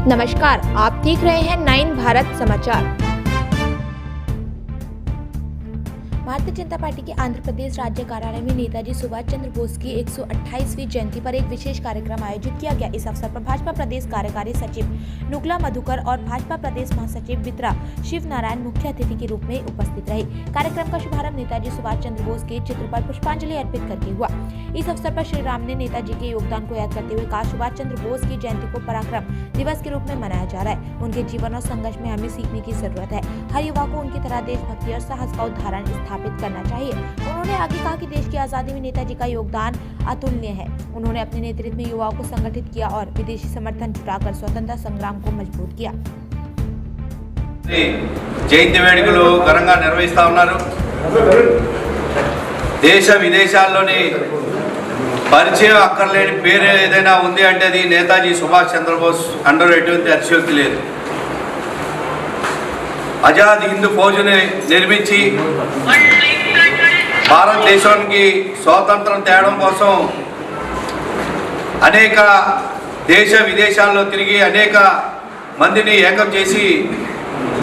नमस्कार, आप देख रहे हैं 9 भारत समाचार। भारतीय जनता पार्टी के आंध्र प्रदेश राज्य कार्यालय में नेताजी सुभाष चंद्र बोस की 128वीं जयंती पर एक विशेष कार्यक्रम आयोजित किया गया। इस अवसर पर भाजपा प्रदेश कार्यकारी सचिव नुगला मधुकर और भाजपा प्रदेश महासचिव बित्रा शिव नारायण मुख्य अतिथि के रूप में उपस्थित रहे। कार्यक्रम का शुभारंभ नेताजी सुभाष चंद्र बोस के चित्र पर पुष्पांजलि अर्पित करके हुआ। इस अवसर पर श्री राम ने नेताजी के योगदान को याद करते हुए कहा, सुभाष चंद्र बोस की जयंती को पराक्रम दिवस के रूप में मनाया जा रहा है। उनके जीवन और संघर्ष में हमें सीखने की जरूरत है। हर युवा को उनकी तरह देशभक्ति और साहस का उदाहरण स्थापित करना चाहिए। उन्होंने आगे कहा कि देश की आजादी में नेताजी का योगदान अतुलनीय है। उन्होंने अपने नेतृत्व में युवाओं को संगठित किया और विदेशी समर्थन जुटाकर स्वतंत्रता संग्राम को मजबूत किया। జయంతి వేడుకలు ఘనంగా నిర్వహిస్తా ఉన్నారు। దేశ విదేశాల్లోని పరిచయం అక్కర్లేని పేరు ఏదైనా ఉంది అంటే అది నేతాజీ సుభాష్ చంద్రబోస్ అండర్ ఎటువంటి అతిశయోక్తి లేదు। ఆజాద్ హిందూ ఫౌజ్ని నిర్మించి భారతదేశానికి స్వాతంత్రం తేవడం కోసం అనేక దేశ విదేశాల్లో తిరిగి అనేక మందిని ఏకం చేసి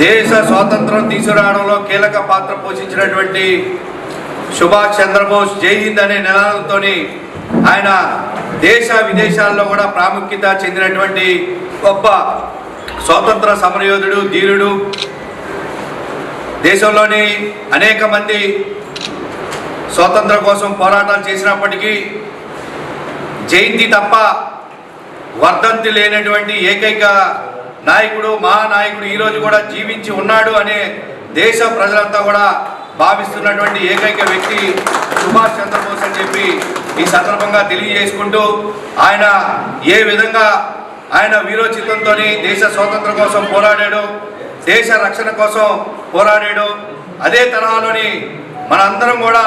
దేశ స్వాతంత్రం తీసుకురావడంలో కీలక పాత్ర పోషించినటువంటి సుభాష్ చంద్రబోస్ జై హింద్ అనే నినాదంతో ఆయన దేశ విదేశాల్లో కూడా ప్రాముఖ్యత చెందినటువంటి గొప్ప స్వాతంత్ర సమరయోధుడు, ధీరుడు। దేశంలోని అనేక మంది స్వాతంత్రం కోసం పోరాటాలు చేసినప్పటికీ జయంతి తప్ప వర్ధంతి లేనటువంటి ఏకైక నాయకుడు, మహానాయకుడు ఈరోజు కూడా జీవించి ఉన్నాడు అనే దేశ ప్రజలంతా కూడా భావిస్తున్నటువంటి ఏకైక వ్యక్తి సుభాష్ చంద్రబోస్ అని చెప్పి ఈ సందర్భంగా తెలియజేసుకుంటూ ఆయన ఏ విధంగా ఆయన వీరోచితంతో దేశ స్వాతంత్రం కోసం పోరాడాడు, దేశ రక్షణ కోసం పోరాడాడు, అదే తరహాలోని మనందరం కూడా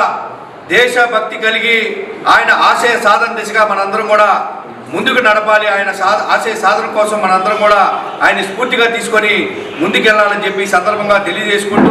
దేశభక్తి కలిగి ఆయన ఆశయ సాధన దిశగా మనందరం కూడా ముందుకు నడపాలి। ఆయన ఆశయ సాధన కోసం మనందరం కూడా ఆయన స్ఫూర్తిగా తీసుకొని ముందుకెళ్లాలని చెప్పి ఈ సందర్భంగా తెలియజేసుకుంటూ